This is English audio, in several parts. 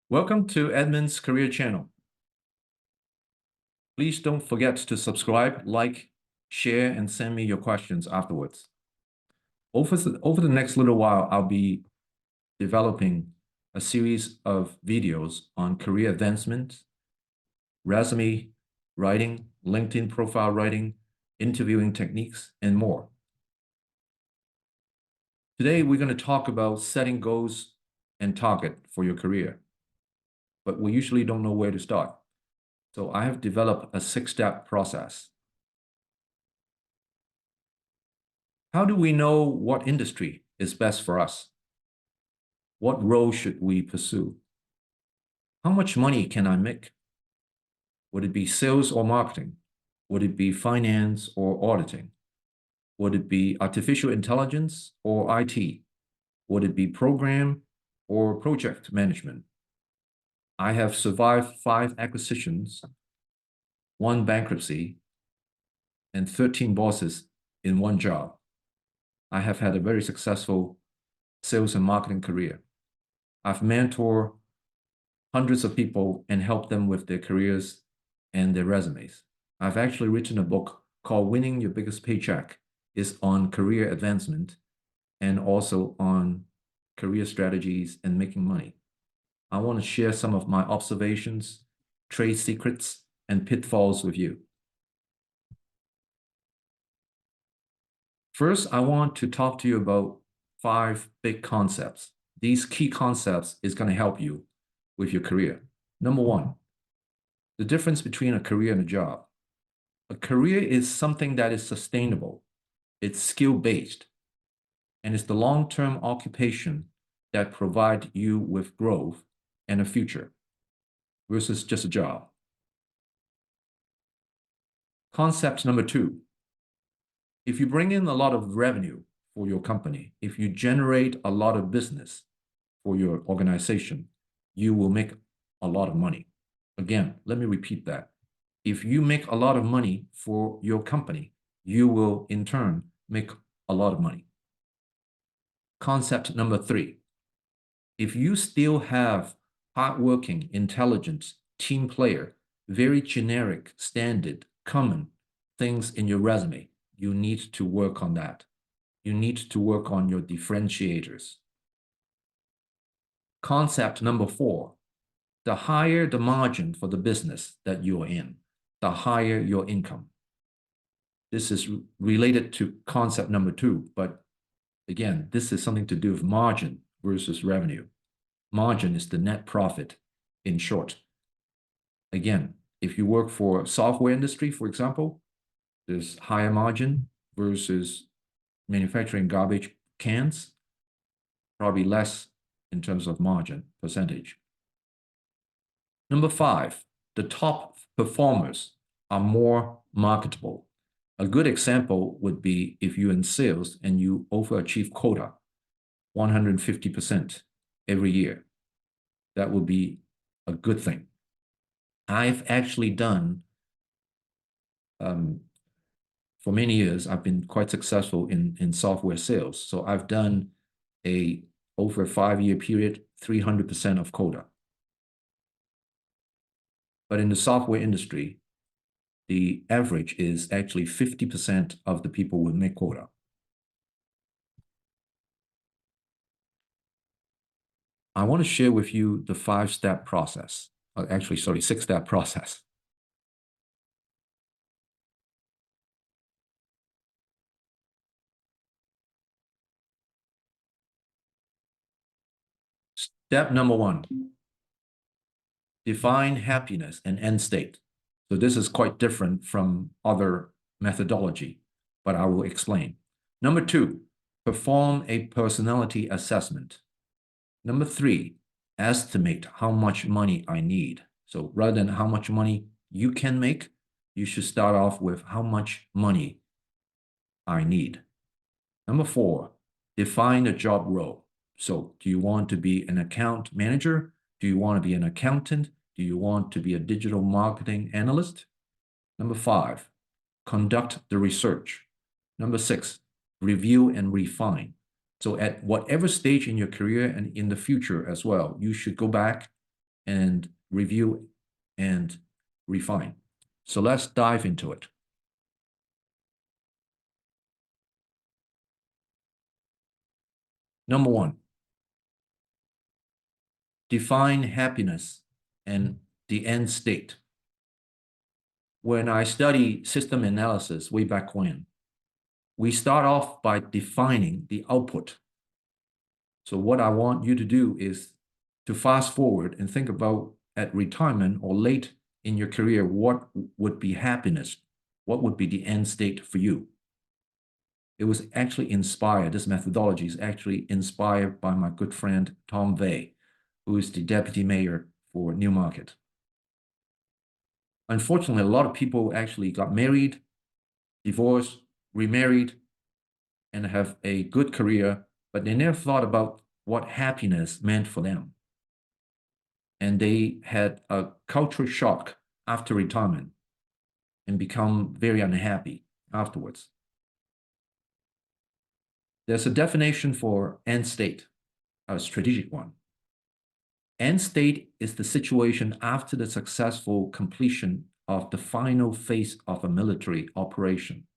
Welcome to Edmund's Career Channel. Please don't forget to subscribe, like, share, and send me your questions afterwards. Over the next little while, I'll be developing a series of videos on career advancement, resume writing, LinkedIn profile writing, interviewing techniques, and more. Today, we're going to talk about setting goals and target for your career, but we usually don't know where to start. So I have developed a 6-step process. How do we know what industry is best for us? What role should we pursue? How much money can I make? Would it be sales or marketing? Would it be finance or auditing? Would it be artificial intelligence or IT? Would it be program or project management? I have survived 5 acquisitions, 1 bankruptcy, and 13 bosses in 1 job. I have had a very successful sales and marketing career. I've mentored hundreds of people and helped them with their careers and their resumes. I've actually written a book called Winning Your Biggest Paycheck. It's on career advancement and also on career strategies and making money. I want to share some of my observations, trade secrets, and pitfalls with you. First, I want to talk to you about 5 big concepts. These key concepts is going to help you with your career. Number 1, the difference between a career and a job. A career is something that is sustainable. It's skill-based, and it's the long-term occupation that provides you with growth and a future versus just a job. Concept number 2, if you bring in a lot of revenue for your company, if you generate a lot of business for your organization, you will make a lot of money. Again, let me repeat that. If you make a lot of money for your company, you will in turn make a lot of money. Concept number 3, if you still have hardworking, intelligent, team player, very generic, standard, common things in your resume, you need to work on that. You need to work on your differentiators. Concept number 4, the higher the margin for the business that you're in, the higher your income. This is related to concept number 2, but again, this is something to do with margin versus revenue. Margin is the net profit in short. Again, if you work for software industry, for example, there's higher margin versus manufacturing garbage cans, probably less in terms of margin percentage. Number 5, the top performers are more marketable. A good example would be if you're in sales and you overachieve quota 150% every year. That would be a good thing. I've actually done, for many years, I've been quite successful in software sales. So I've done over a 5-year period, 300% of quota. But in the software industry, the average is actually 50% of the people will make quota. I want to share with you the 5-step process. Actually, sorry, 6-step process. Step number 1, define happiness and end state. So this is quite different from other methodology, but I will explain. Number 2, perform a personality assessment. Number 3, estimate how much money I need. So rather than how much money you can make, you should start off with how much money I need. Number 4, define a job role. So do you want to be an account manager? Do you want to be an accountant? Do you want to be a digital marketing analyst? Number 5, conduct the research. Number 6, review and refine. So at whatever stage in your career and in the future as well, you should go back and review and refine. So let's dive into it. Number one, define happiness and the end state. When I study system analysis way back when, we start off by defining the output. So what I want you to do is to fast forward and think about at retirement or late in your career, what would be happiness? What would be the end state for you? It was actually inspired, this methodology is actually inspired by my good friend, Tom Vey, who is the deputy mayor for Newmarket. Unfortunately, a lot of people actually got married, divorced, remarried, and have a good career, but they never thought about what happiness meant for them. And they had a cultural shock after retirement and become very unhappy afterwards. There's a definition for end state, a strategic one. End state is the situation after the successful completion of the final phase of a military operation.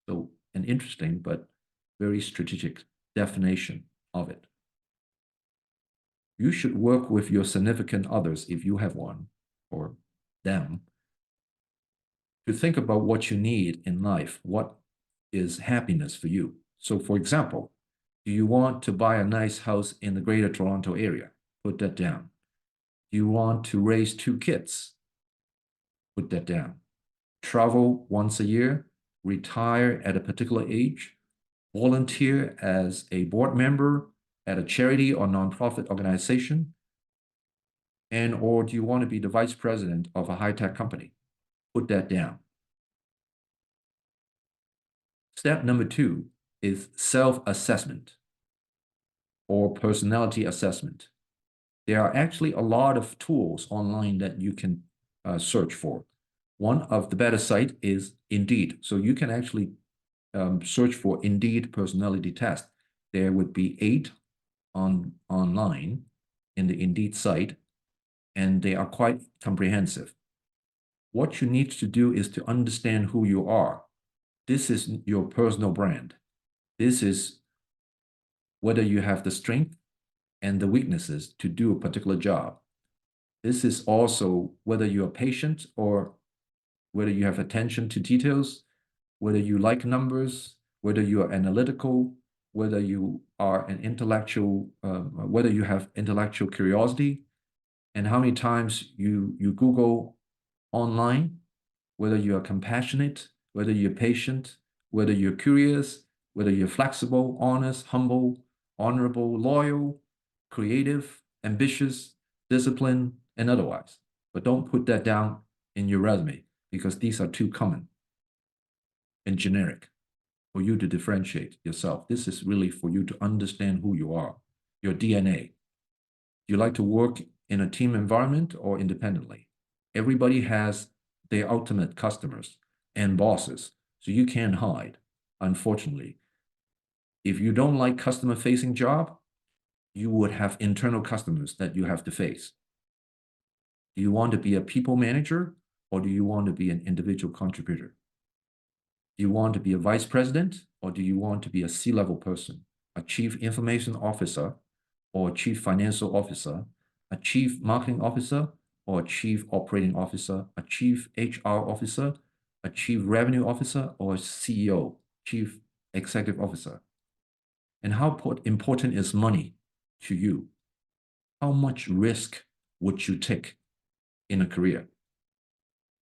So an interesting but very strategic definition of it. You should work with your significant others, if you have one, or them, to think about what you need in life. What is happiness for you? So for example, do you want to buy a nice house in the Greater Toronto area? Put that down. Do you want to raise 2 kids? Put that down. Travel once a year, retire at a particular age, volunteer as a board member at a charity or nonprofit organization, and or do you want to be the vice president of a high-tech company? Put that down. Step number 2 is self-assessment or personality assessment. There are actually a lot of tools online that you can search for. One of the better site is Indeed. So you can actually search for Indeed personality test. There would be 8 online in the Indeed site, and they are quite comprehensive. What you need to do is to understand who you are. This is your personal brand. This is whether you have the strength and the weaknesses to do a particular job. This is also whether you are patient or whether you have attention to details, whether you like numbers, whether you are analytical, whether you are an intellectual, whether you have intellectual curiosity, and how many times you Google online, whether you are compassionate, whether you're patient, whether you're curious, whether you're flexible, honest, humble, honorable, loyal, creative, ambitious, disciplined, and otherwise. But don't put that down in your resume because these are too common and generic for you to differentiate yourself. This is really for you to understand who you are, your DNA. Do you like to work in a team environment or independently? Everybody has their ultimate customers and bosses, so you can't hide, unfortunately. If you don't like customer-facing job, you would have internal customers that you have to face. Do you want to be a people manager or do you want to be an individual contributor? Do you want to be a vice president or do you want to be a C-level person, a chief information officer or a chief financial officer, a chief marketing officer or a chief operating officer, a chief HR officer, a chief revenue officer, or a CEO, chief executive officer? And how important is money to you? How much risk would you take in a career?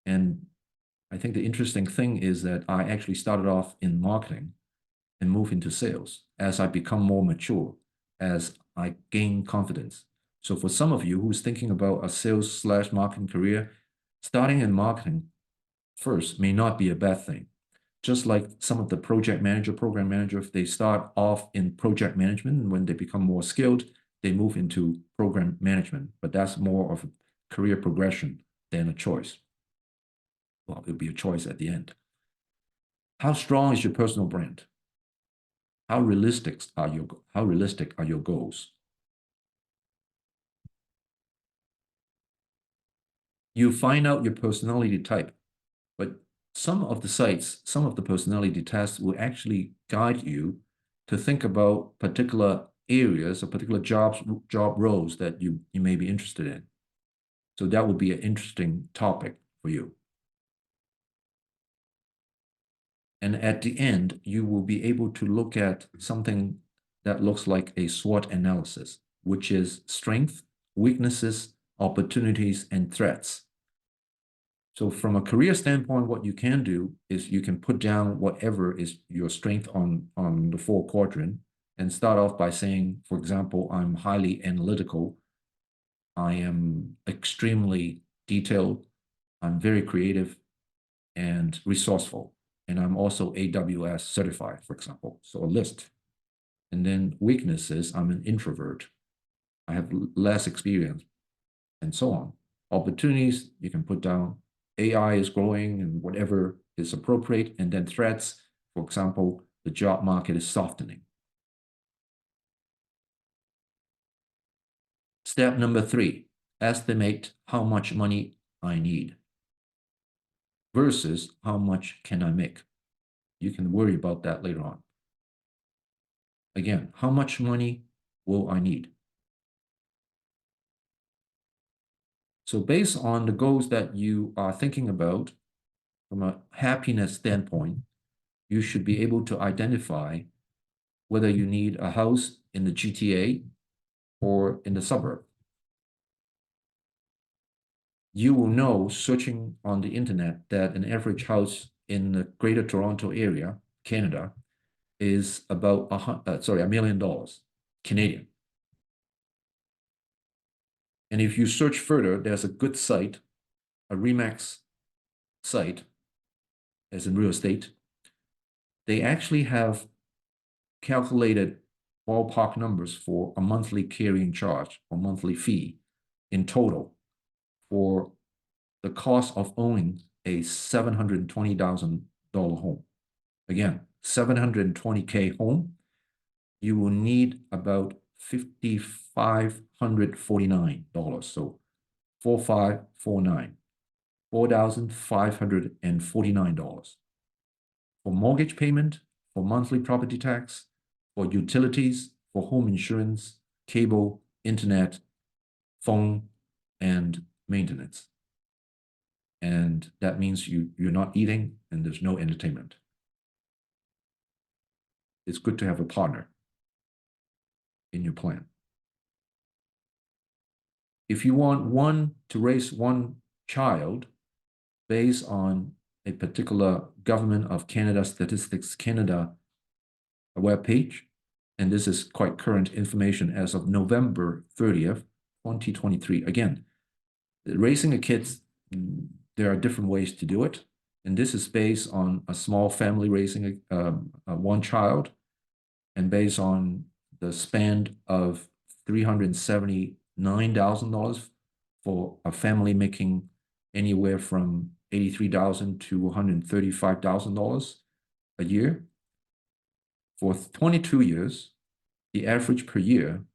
And I think the interesting thing is that I actually started off in marketing and moved into sales as I become more mature, as I gain confidence. So for some of you who's thinking about a sales/marketing career, starting in marketing first may not be a bad thing. Just like some of the project manager, program manager, if they start off in project management, and when they become more skilled, they move into program management. But that's more of a career progression than a choice. Well, it'll be a choice at the end. How strong is your personal brand? How realistic are your, goals? You find out your personality type, but some of the sites, some of the personality tests will actually guide you to think about particular areas or particular job roles that you may be interested in. So that would be an interesting topic for you. And at the end, you will be able to look at something that looks like a SWOT analysis, which is strength, weaknesses, opportunities, and threats. So from a career standpoint, what you can do is you can put down whatever is your strength on the 4 quadrant and start off by saying, for example, I'm highly analytical. I am extremely detailed. I'm very creative and resourceful. And I'm also AWS certified, for example. So a list. And then weaknesses, I'm an introvert. I have less experience, and so on. Opportunities, you can put down AI is growing and whatever is appropriate. And then threats, for example, the job market is softening. Step number 3, estimate how much money I need versus how much can I make. You can worry about that later on. Again, how much money will I need? So based on the goals that you are thinking about from a happiness standpoint, you should be able to identify whether you need a house in the GTA or in the suburb. You will know, searching on the internet, that an average house in the Greater Toronto area, Canada, is about $1 million Canadian. And if you search further, there's a good site, a Remax site, as in real estate. They actually have calculated ballpark numbers for a monthly carrying charge or monthly fee in total for the cost of owning a $720,000 home. Again, $720K home, you will need about $5,549. So 4549, $4,549 for mortgage payment, for monthly property tax, for utilities, for home insurance, cable, internet, phone, and maintenance. And that means you're not eating and there's no entertainment. It's good to have a partner in your plan. If you want to raise one child based on a particular Government of Canada Statistics Canada webpage, and this is quite current information as of November 30th, 2023. Again, raising a kid, there are different ways to do it. And this is based on a small family raising one child, and based on the span of $379,000 for a family making anywhere from $83,000 to $135,000 a year. For 22 years, the average per year,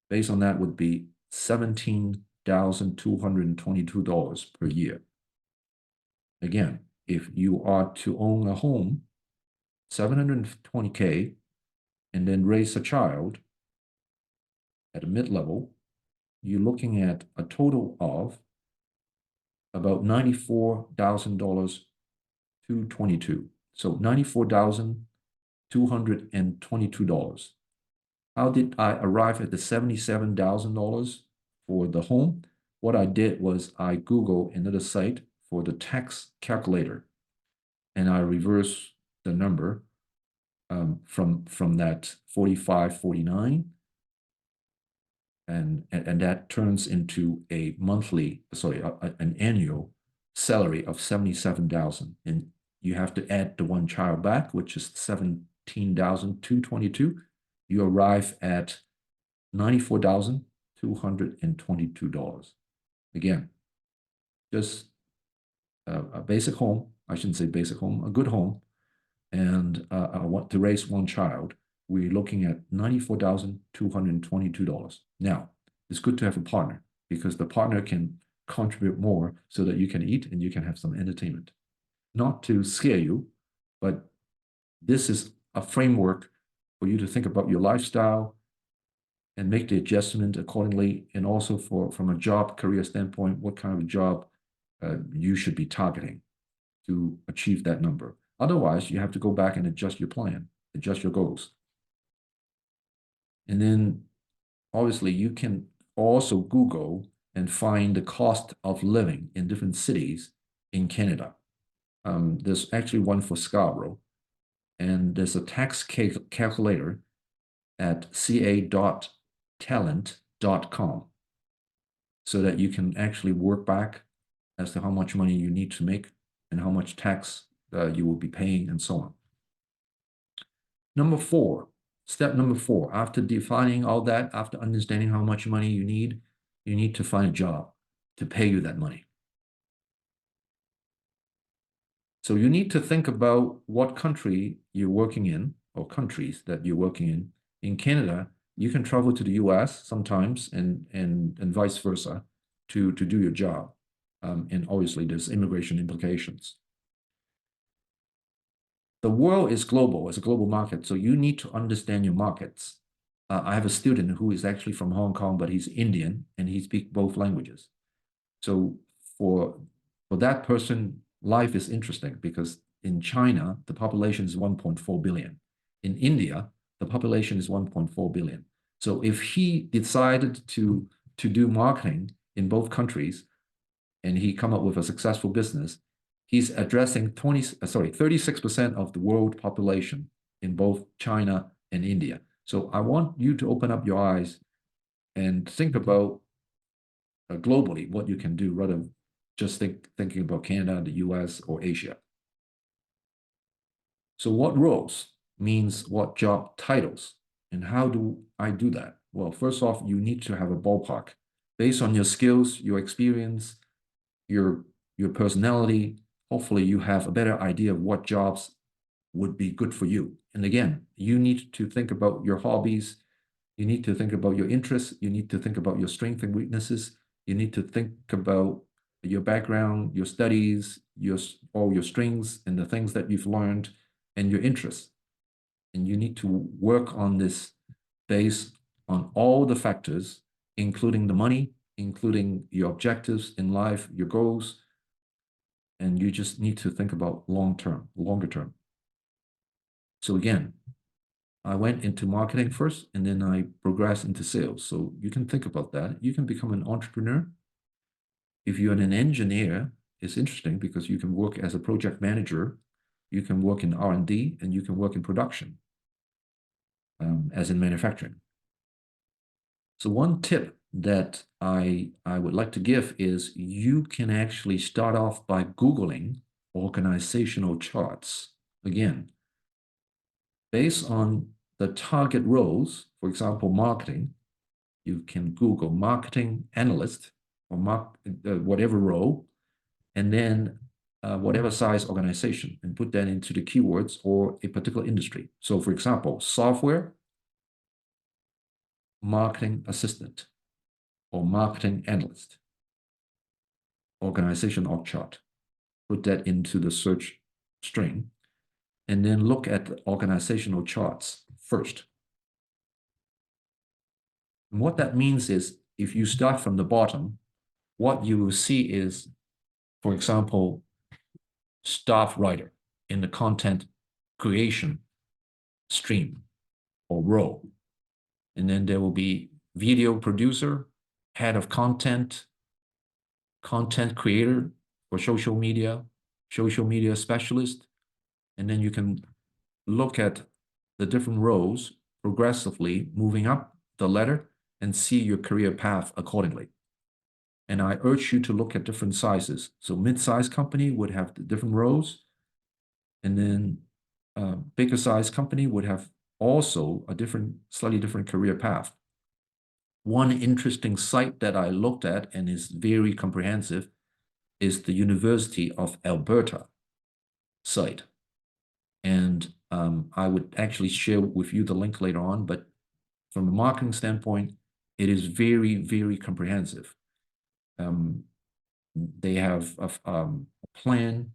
based on that, would be $17,222 per year. Again, if you are to own a home, $720K, and then raise a child at a mid-level, you're looking at a total of about $94,222. So $94,222. How did I arrive at the $77,000 for the home? What I did was I Googled another site for the tax calculator, and I reversed the number from that 4549, and that turns into a monthly, an annual salary of $77,000, and you have to add the one child back, which is $17,222. You arrive at $94,222. Again, just a basic home. I shouldn't say basic home, a good home, and I want to raise one child. We're looking at $94,222. Now, it's good to have a partner, because the partner can contribute more so that you can eat and you can have some entertainment. Not to scare you, but this is a framework for you to think about your lifestyle and make the adjustment accordingly. And also from a job career standpoint, what kind of a job you should be targeting to achieve that number. Otherwise, you have to go back and adjust your plan, adjust your goals. And then obviously you can also Google and find the cost of living in different cities in Canada. There's actually one for Scarborough, and there's a tax calculator at ca.talent.com so that you can actually work back as to how much money you need to make and how much tax you will be paying and so on. Step number four, after defining all that, after understanding how much money you need to find a job to pay you that money. So you need to think about what country you're working in or countries that you're working in. In Canada, you can travel to the US sometimes and vice versa to do your job. And obviously there's immigration implications. The world is global, it's a global market, so you need to understand your markets. I have a student who is actually from Hong Kong, but he's Indian and he speaks both languages. So for that person, life is interesting because in China, the population is 1.4 billion. In India, the population is 1.4 billion. So if he decided to do marketing in both countries and he come up with a successful business, he's addressing 36% of the world population in both China and India. So I want you to open up your eyes and think about globally what you can do rather than just thinking about Canada, the US, or Asia. So what roles means what job titles, and how do I do that? Well, first off, you need to have a ballpark based on your skills, your experience, your personality. Hopefully you have a better idea of what jobs would be good for you. And again, you need to think about your hobbies. You need to think about your interests. You need to think about your strengths and weaknesses. You need to think about your background, your studies, all your strengths and the things that you've learned and your interests. And you need to work on this based on all the factors, including the money, including your objectives in life, your goals, and you just need to think about longer term. So again, I went into marketing first, and then I progressed into sales. So you can think about that. You can become an entrepreneur. If you're an engineer, it's interesting because you can work as a project manager, you can work in R&D, and you can work in production, as in manufacturing. So one tip that I would like to give is you can actually start off by Googling organizational charts. Again, based on the target roles, for example, marketing, you can Google marketing analyst or whatever role, and then whatever size organization, and put that into the keywords or a particular industry. So for example, software, marketing assistant, or marketing analyst, organization org chart. Put that into the search string, and then look at the organizational charts first. And what that means is, if you start from the bottom, what you will see is, for example, staff writer in the content creation stream or role. And then there will be video producer, head of content, content creator for social media specialist. And then you can look at the different roles progressively moving up the ladder and see your career path accordingly. And I urge you to look at different sizes. So mid-sized company would have the different roles, and then bigger size company would have also a slightly different career path. One interesting site that I looked at and is very comprehensive is the University of Alberta site. And I would actually share with you the link later on, but from a marketing standpoint, it is very, very comprehensive. They have a plan,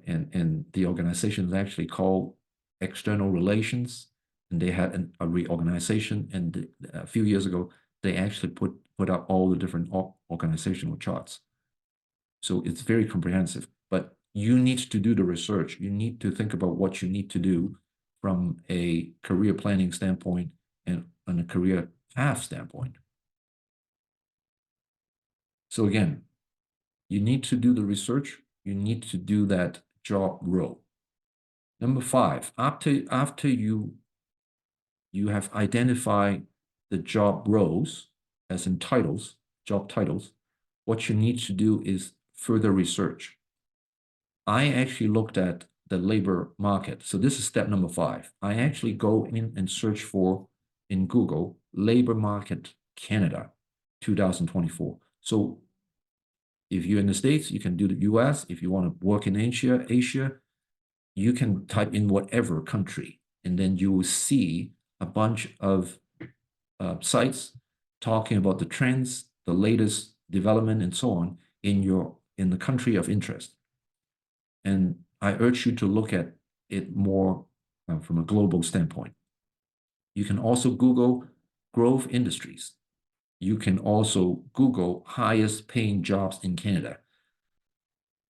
and the organization is actually called External Relations, and they had a reorganization. And a few years ago, they actually put up all the different organizational charts. So it's very comprehensive. But you need to do the research. You need to think about what you need to do from a career planning standpoint and on a career path standpoint. So again, you need to do the research. You need to do that job role. Number 5, after you have identified the job roles, as in titles, job titles, what you need to do is further research. I actually looked at the labor market. So this is step number 5. I actually go in and search for, in Google, labor market Canada 2024. So if you're in the States, you can do the US. If you want to work in Asia, you can type in whatever country, and then you will see a bunch of sites talking about the trends, the latest development, and so on in the country of interest. And I urge you to look at it more from a global standpoint. You can also Google growth industries. You can also Google highest paying jobs in Canada.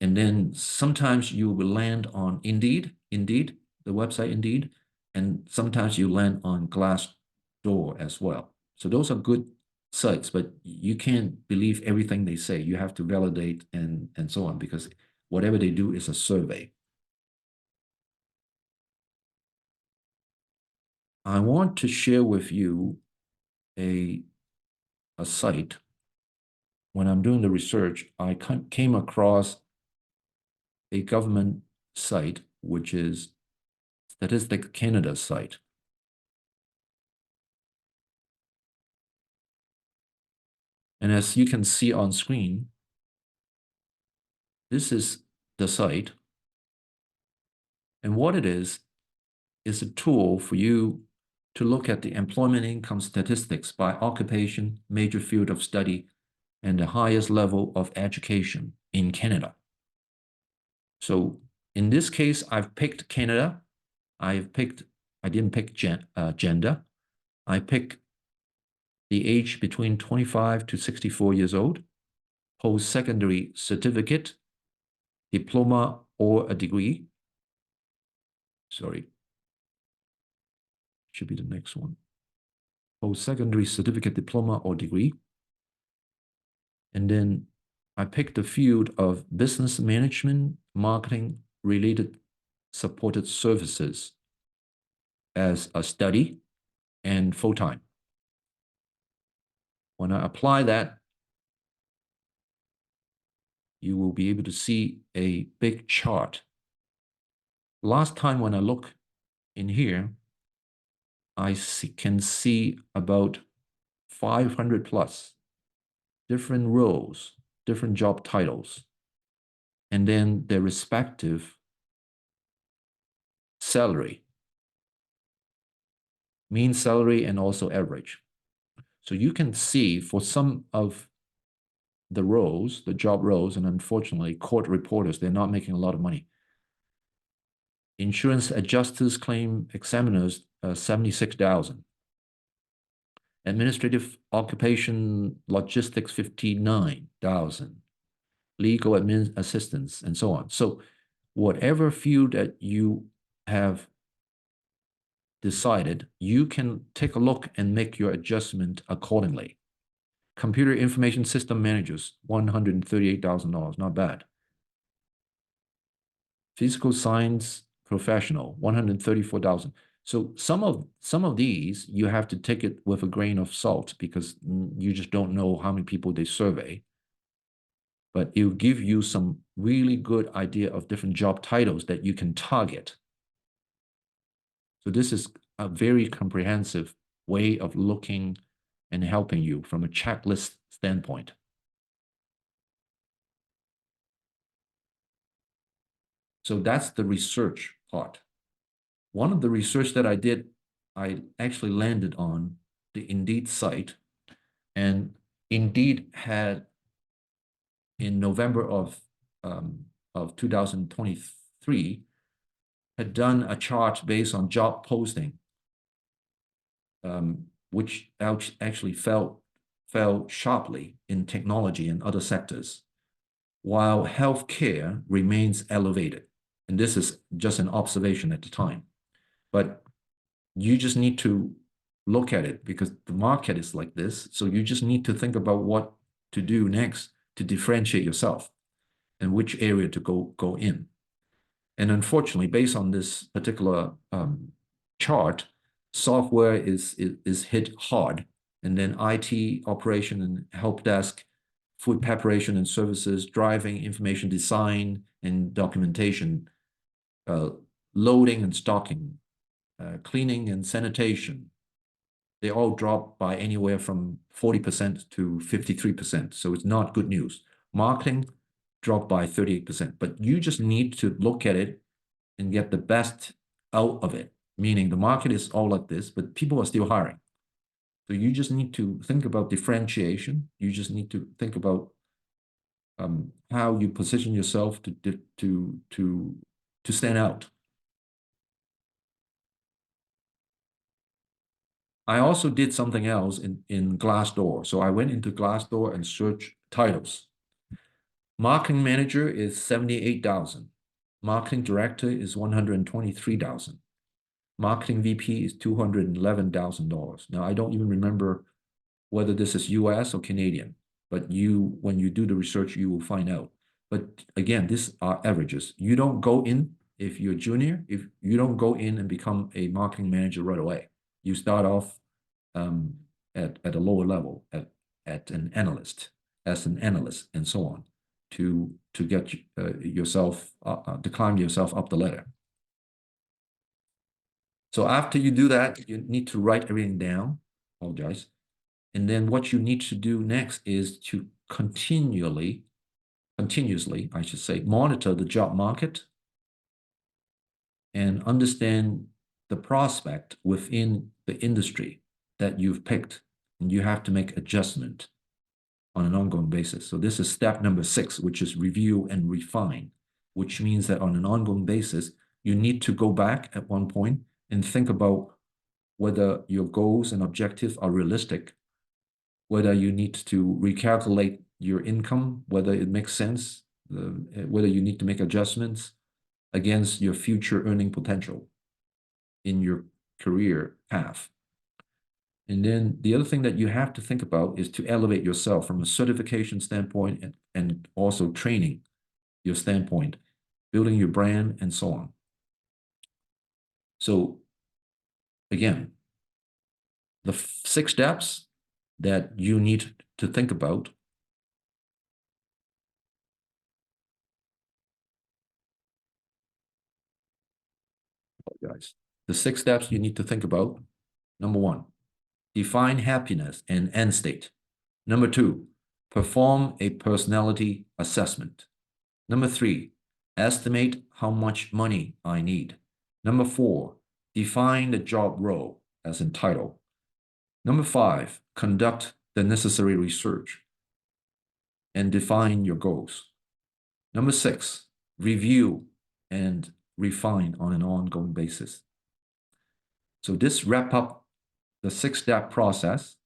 And then sometimes you will land on Indeed, the website Indeed, and sometimes you land on Glassdoor as well. So those are good sites, but you can't believe everything they say. You have to validate and so on, because whatever they do is a survey. I want to share with you a site. When I'm doing the research, I came across a government site, which is Statistic Canada site. And as you can see on screen, this is the site. And what it is a tool for you to look at the employment income statistics by occupation, major field of study, and the highest level of education in Canada. So in this case, I've picked Canada. I didn't pick gender. I picked the age between 25 to 64 years old, post-secondary certificate, diploma or a degree. Sorry, should be the next one. Post-secondary certificate, diploma or degree. And then I picked the field of business management, marketing related supported services as a study and full-time. When I apply that, you will be able to see a big chart. Last time when I look in here, I can see about 500 plus different roles, different job titles, and then their respective salary, mean salary, and also average. So you can see for some of the roles, the job roles, and unfortunately, court reporters, they're not making a lot of money. Insurance adjusters, claim examiners, 76,000. Administrative occupation logistics, 59,000. Legal admin assistance, and so on. So whatever field that you have decided, you can take a look and make your adjustment accordingly. Computer information system managers, $138,000, not bad. Physical science professional, 134,000. So some of these, you have to take it with a grain of salt, because you just don't know how many people they survey. But it will give you some really good idea of different job titles that you can target. So this is a very comprehensive way of looking and helping you from a checklist standpoint. So that's the research part. One of the research that I did, I actually landed on the Indeed site, and Indeed had in November of 2023 had done a chart based on job posting, which actually fell sharply in technology and other sectors, while healthcare remains elevated. And this is just an observation at the time. But you just need to look at it because the market is like this. So you just need to think about what to do next to differentiate yourself and which area to go in. And unfortunately, based on this particular chart, software is hit hard. And then IT operation and help desk, food preparation and services, driving, information design and documentation, loading and stocking, cleaning and sanitation, they all drop by anywhere from 40% to 53%. So it's not good news. Marketing dropped by 38%, but you just need to look at it and get the best out of it. Meaning the market is all like this, but people are still hiring. So you just need to think about differentiation. You just need to think about how you position yourself to stand out. I also did something else in Glassdoor. So I went into Glassdoor and searched titles. Marketing manager is 78,000. Marketing director is 123,000. Marketing VP is $211,000. Now, I don't even remember whether this is US or Canadian, but when you do the research, you will find out. But again, these are averages. You don't go in, if you're junior, if you don't go in and become a marketing manager right away. You start off at a lower level, at an analyst, as an analyst, and so on, to get yourself, to climb yourself up the ladder. So after you do that, you need to write everything down. Apologize. And then what you need to do next is to continuously, I should say, monitor the job market and understand the prospect within the industry that you've picked. And you have to make adjustment on an ongoing basis. So this is step number 6, which is review and refine, which means that on an ongoing basis, you need to go back at one point and think about whether your goals and objectives are realistic, whether you need to recalculate your income, whether it makes sense, whether you need to make adjustments against your future earning potential in your career path. And then the other thing that you have to think about is to elevate yourself from a certification standpoint and also training your standpoint, building your brand, and so on. So again, the 6 steps that you need to think about. Guys, the 6 steps you need to think about. Number 1, define happiness and end state. Number 2, perform a personality assessment. Number 3, estimate how much money I need. Number 4, define the job role as in title. Number 5, conduct the necessary research and define your goals. Number 6, review and refine on an ongoing basis. So this wrap up the 6-step process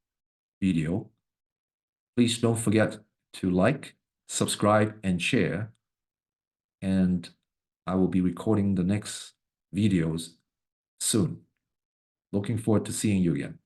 video. Please don't forget to like, subscribe, and share. And I will be recording the next videos soon. Looking forward to seeing you again.